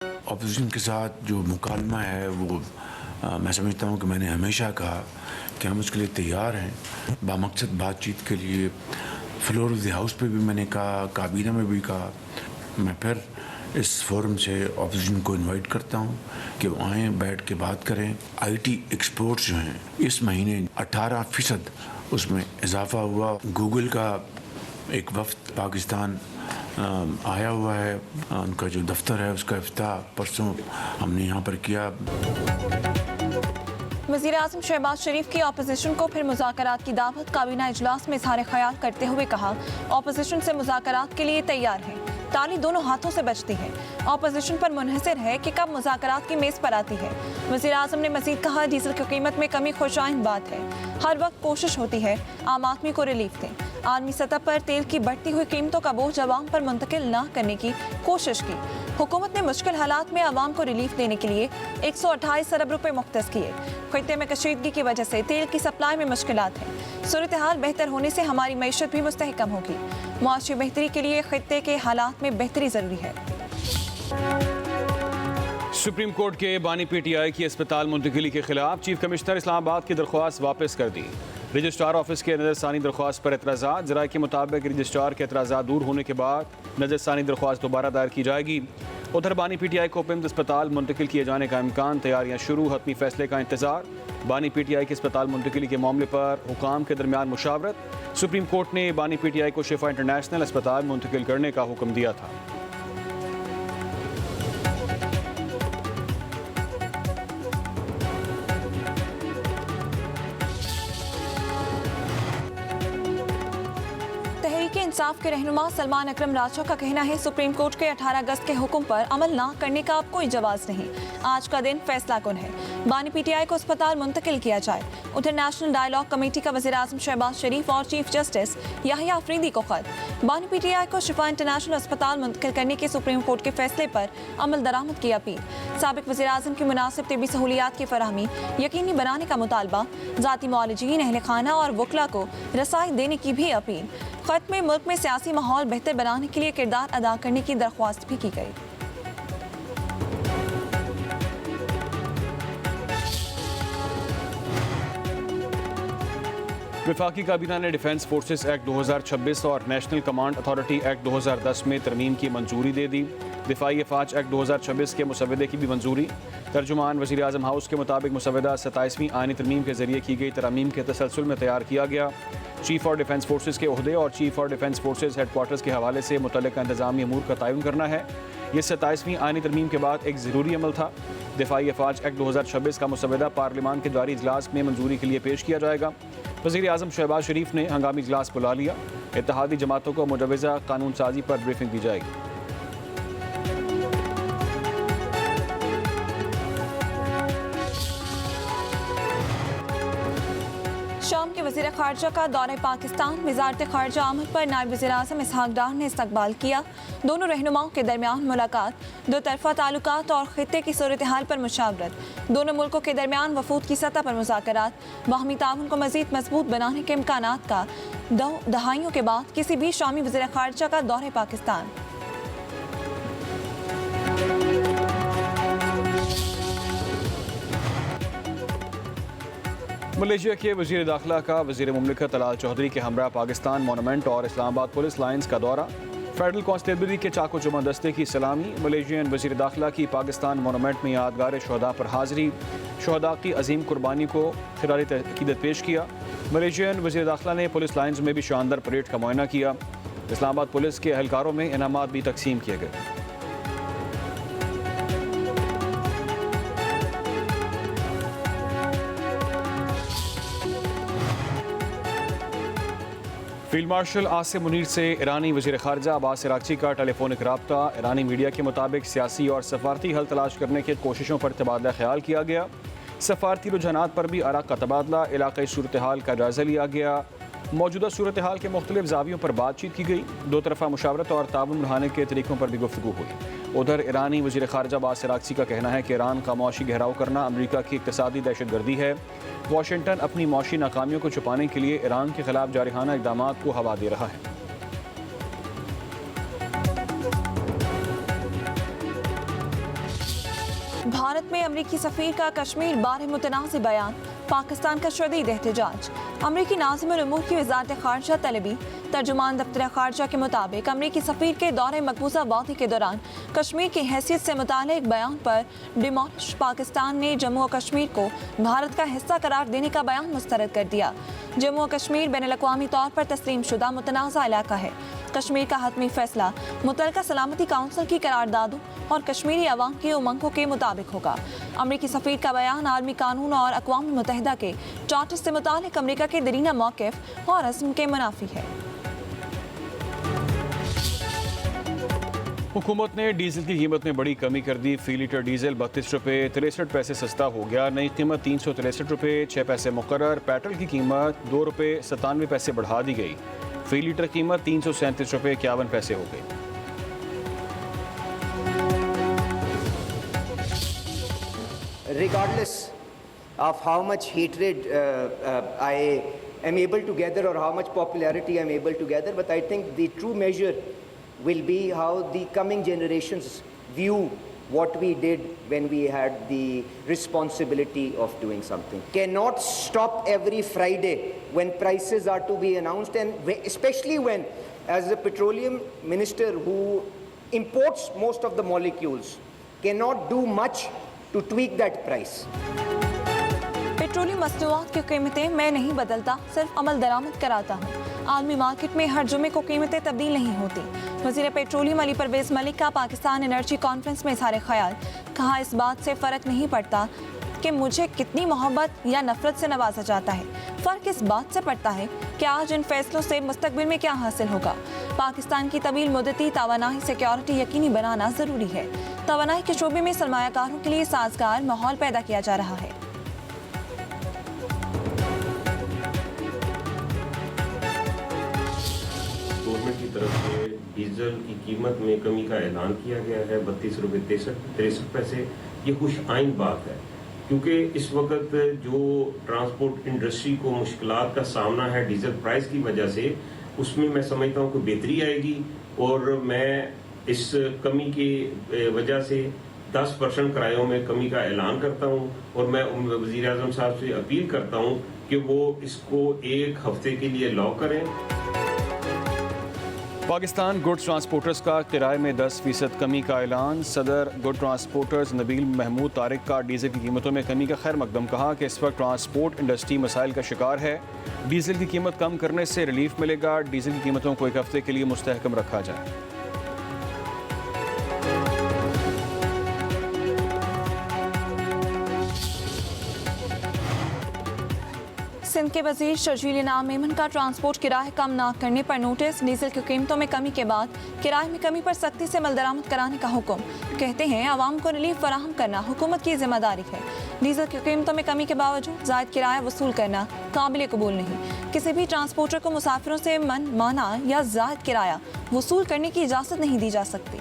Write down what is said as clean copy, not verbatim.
Opposition के साथ जो मुकालमा है वो मैं समझता हूँ कि मैंने हमेशा कहा कि हम उसके लिए तैयार हैं। बामकसद बातचीत के लिए फ्लोर ऑफ द हाउस पे भी मैंने कहा, काबीना में भी कहा। मैं फिर इस फोरम से अपोजिशन को इनवाइट करता हूँ कि वो आएँ, बैठ के बात करें। आईटी एक्सपोर्ट्स जो हैं इस महीने 18% उसमें इजाफा हुआ। गूगल का एक वफ्द पाकिस्तान आया हुआ है, उनका जो दफ्तर है उसका इफ्ताह परसों हमने यहाँ पर किया। वज़ीर-ए-आज़म शहबाज शरीफ की अपोजिशन को फिर मुज़ाकरात की दावत। काबीना इजलास में इज़हार ख़याल करते हुए कहा, अपोजिशन से मुज़ाकरात के लिए तैयार है। ताली दोनों हाथों से बजती है। अपोजिशन पर मुनहसर है कि कब मुज़ाकरात की मेज़ पर आती है। वज़ीर-ए-आज़म ने मज़ीद कहा, डीजल की कीमत में कमी खुशाइन बात है। हर वक्त कोशिश होती है आम आदमी को रिलीफ दें। आलमी सतह पर तेल की बढ़ती हुई कीमतों का बोझ अवाम पर मुंतकिल न करने की कोशिश की। हुकूमत ने मुश्किल हालात में अवाम को रिलीफ देने के लिए 128 अरब रुपए मुख्तस किए। खित्ते में कशीदगी की वजह से तेल की सप्लाई में मुश्किलात हैं। सूरत हाल बेहतर होने से हमारी मईशत भी मुस्तहकम होगी। मुआशी बेहतरी के लिए खित्ते के हालात में बेहतरी जरूरी है। सुप्रीम कोर्ट के बानी पीटीआई की अस्पताल मुंतकिली के खिलाफ चीफ कमिश्नर इस्लामाबाद की दरख्वास्त वापस कर दी। रजिस्ट्रार ऑफिस के नज़रसानी दरख्वास्त पर एतराज़ात। ज़राए के मुताबिक रजिस्ट्रार के एतराज़ात दूर होने के बाद नज़रसानी दरख्वास्त दोबारा दायर की जाएगी। उधर बानी पीटीआई को पिंद अस्पताल मुंतकिल किए जाने का इम्कान, तैयारियाँ शुरू, हतमी फैसले का इंतजार। बानी पीटीआई के अस्पताल मुंतकिली के मामले पर हुकाम के दरमियान मुशावरत। सुप्रीम कोर्ट ने बानी पीटीआई को शिफा इंटरनेशनल अस्पताल मुंतकिल करने का हुक्म दिया था। इंसाफ के रहनुमा सलमान अकरम राजा का कहना है, सुप्रीम कोर्ट के 18 अगस्त के हुक्म पर अमल न करने का अब कोई जवाब नहीं। आज का दिन फैसला कुन है। बानी पीटीआई को अस्पताल मुंतकिल किया जाए। उधर नेशनल डायलॉग कमेटी का वज़ीर-ए-आज़म शहबाज शरीफ और चीफ जस्टिस याहिया अफरीदी को खत। बानी पीटीआई को शिफा इंटरनेशनल अस्पताल मुंतकिल करने के सुप्रीम कोर्ट के फैसले पर अमल दरामद की अपील। साबिक वज़ीर-ए-आज़म की मुनासिब तिब्बी सहूलियात की फराहमी यकीनी बनाने का मुतालबा। ज़ाती मुआलिजीन, अहले खाना और वकला को रसाई देने की भी अपील। खत में मुल्क में सियासी माहौल बेहतर बनाने के लिए किरदार अदा करने की दरख्वास्त भी की गई। वफाकी काबीना ने डिफेंस फोर्सेस एक्ट 2026 और नेशनल कमांड अथॉरिटी एक्ट 2010 में तरमीम की मंजूरी दे दी। दिफाई अफवाज एक्ट 2026 के मुसवदे की भी मंजूरी। तर्जुमान वज़ीर-ए-आज़म हाउस के मुताबिक मुसवदा 27वीं आईनी तरमीम के जरिए की गई तरमीम के तसलसल में तैयार किया गया। चीफ और डिफेंस फोर्सेस के ओहदे और चीफ और डिफेंस फोर्सेस हेडक्वार्टर्स के हवाले से मुतल्लिका इंतजामी अमूर का तयन करना है। ये 27वीं आईनी तरमीम के बाद एक ज़रूरी अमल था। दिफाई अफवाज एक्ट 2026 का मुसवदा पार्लियामान के जारी इजलास में मंजूरी के लिए पेश किया जाएगा। वज़ीर-ए-आज़म शहबाज शरीफ ने हंगामी इजलास बुला लिया। इत्तेहादी जमातों को मुजवज़ा कानून साजी पर ब्रीफिंग दी जाएगी। शाम के वज़ीर ख़ारजा का दौरे पाकिस्तान। वज़ारत ख़ारजा आमद पर नायब वज़ीर-ए-आज़म इसहाक डार ने इस्तकबाल किया। दोनों रहनुमाओं के दरमियान मुलाकात, दो तरफ़ा ताल्लुकात और खित्ते की सूरत हाल पर मुशावरत। दोनों मुल्कों के दरमियान वफूद की सतह पर मुज़ाकरात, बाहमी ताउन को मज़ीद मजबूत बनाने के इम्कानात का 2 दहाइयों के बाद किसी भी शामी वज़ीर ख़ारजा का दौरे पाकिस्तान। मलेशिया के वज़ीर दाखिला का वज़ीर मुमलिकत तलाल चौधरी के हमरा पाकिस्तान मोनूमेंट और इस्लामाबाद पुलिस लाइन्स का दौरा। फेडरल कांस्टेबलरी के चाको जुमा दस्ते की सलामी। मलेशियन वज़ीर दाखिला की पाकिस्तान मोनूमेंट में यादगार शहदा पर हाज़री। शहदा की अजीम कुर्बानी को खिरारी अकीदत पेश किया। मलेशियन वज़ीर दाखिला ने पुलिस लाइन्स में भी शानदार परेड का मुआयना किया। इस्लामाबाद पुलिस के एहलकारों में इनामात भी तकसीम किए गए। फील्ड मार्शल आसिम मुनीर से ईरानी वज़ीर ख़ारजा अब्बास अराग़ची का टेलीफोनिक रब्ता। ईरानी मीडिया के मुताबिक सियासी और सफारती हल तलाश करने की कोशिशों पर तबादला ख्याल किया गया। सफारती रुझानात पर भी आरा का तबादला। इलाक़ाई सूरत हाल का जायज़ा लिया गया। मौजूदा सूरत हाल के मुख्तलिफ ज़ावियों पर बातचीत की गई। दो तरफ़ा मुशावरत और ताउन बढ़ाने के तरीक़ों पर भी गुफ्तगू हुई। उधर ईरानी वज़ीर ख़ारजा अब्बास अराग़ची का कहना है कि ईरान का मुआशी घेराव करना अमरीका की इक़्तिसादी दहशतगर्दी है। वाशिंगटन अपनी मुआशी नाकामियों को छुपाने के लिए ईरान के खिलाफ जारहाना इक़दामात को हवा दे रहा है। भारत में अमरीकी सफीर का कश्मीर बारे मुतनाज़ बयान, पाकिस्तान का शदीद एहतजाज। अमरीकी नाज़िमुल उमूर की वज़ारत ख़ारजा तलबी तर्जुमान दफ्तर ख़ारजा के मुताबिक अमरीकी सफीर के दौरे मकबूजा वादी के दौरान कश्मीर की हैसियत से मुताल्लिक़ एक बयान पर डिमॉलिश पाकिस्तान ने जम्मू और कश्मीर को भारत का हिस्सा करार देने का बयान मुस्तरद कर दिया। जम्मू और कश्मीर बैनुल-अक़वामी तौर पर तस्लीम शुदा मुतनाज़ा इलाका है। कश्मीर का हतमी फैसला मुतल्लिका सलामती काउंसिल की करारदादों और कश्मीरी अवाम के उमंगों के मुताबिक होगा। अमरीकी सफीर का बयान आलमी कानून और अक़वाम मुत्तहिदा के चार्टर से मुताल्लिक अमरीका के दरीना मौक़िफ़ और अज़्म के मुनाफी है। हुकूमत ने डीजल की कीमत में बड़ी कमी कर दी। फी लीटर डीजल 32 रुपये 63 पैसे सस्ता हो गया। नई कीमत 363 रुपये 6 पैसे मुकर्रर। पेट्रोल की कीमत 2 रुपये 97 पैसे बढ़ा दी गई। फी लीटर कीमत 337 रुपये 51 पैसे हो गई। Regardless of how much hatred I am able to gather or how much popularity I am able to gather, but I think the true measure will be how the coming generations view what we did when we had the responsibility of doing something. Cannot stop every Friday when prices are to be announced, and especially when, as the petroleum minister who imports most of the molecules, cannot do much to tweak that price. Petroleum मसनूआत की कीमतें मैं नहीं बदलता, सिर्फ अमल दरामद कराता हूँ। आलमी मार्केट में हर जुमे को कीमतें तब्दील नहीं होती। वज़ीर पेट्रोलियम अली परवेज़ मलिक का पाकिस्तान एनर्जी कॉन्फ्रेंस में इज़हार ख्याल। कहा, इस बात से फ़र्क नहीं पड़ता कि मुझे कितनी मोहब्बत या नफ़रत से नवाजा जाता है, फ़र्क इस बात से पड़ता है कि आज इन फैसलों से मुस्तक़बिल में क्या हासिल होगा। पाकिस्तान की तवील मुद्दती तवानाई सिक्योरिटी यकीनी बनाना ज़रूरी है। तवानाई के शोबे में सरमायाकारों के लिए साजगार माहौल पैदा किया जा रहा है। गवर्नमेंट की तरफ से डीजल की कीमत में कमी का ऐलान किया गया है। 32 रुपये 63 पैसे। ये खुश आइन बात है, क्योंकि इस वक्त जो ट्रांसपोर्ट इंडस्ट्री को मुश्किलात का सामना है डीजल प्राइस की वजह से, उसमें मैं समझता हूँ कि बेहतरी आएगी। और मैं इस कमी की वजह से 10% किरायों में कमी का ऐलान करता हूँ, और मैं वज़ीर आज़म साहब से अपील करता हूँ कि वो इसको 1 हफ्ते के लिए लॉ करें। पाकिस्तान गुड्स ट्रांसपोर्टर्स का किराए में 10% कमी का ऐलान। सदर गुड ट्रांसपोर्टर्स नबील महमूद तारिक का डीजल की कीमतों में कमी का खैर मकदम। कहा कि इस वक्त ट्रांसपोर्ट इंडस्ट्री मसाइल का शिकार है। डीजल की कीमत कम करने से रिलीफ मिलेगा। डीजल की कीमतों को 1 हफ्ते के लिए मुस्तहकम रखा जाए। सिंध के वजीर शर्जील इनाम मेमन का ट्रांसपोर्ट किराए कम न करने पर नोटिस। डीजल की कीमतों में कमी के बाद किराए में कमी पर सख्ती से अमल दरामद कराने का हुक्म। कहते हैं, आवाम को रिलीफ फराहम करना हुकूमत की जिम्मेदारी है। डीजल की कीमतों में कमी के बावजूद जायद किराया वसूल करना काबिल कबूल नहीं। किसी भी ट्रांसपोर्टर को मुसाफिरों से मन माना या जायद किराया वसूल करने की इजाज़त नहीं दी जा सकती।